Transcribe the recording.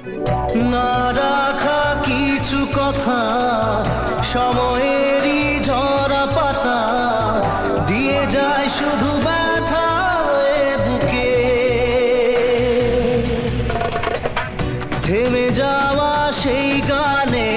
না রাখা কিছু কথা সময়েরই ঝরা পাতা দিয়ে যায় শুধু ব্যথা এ বুকে। থেমে যাওয়া সেই গানে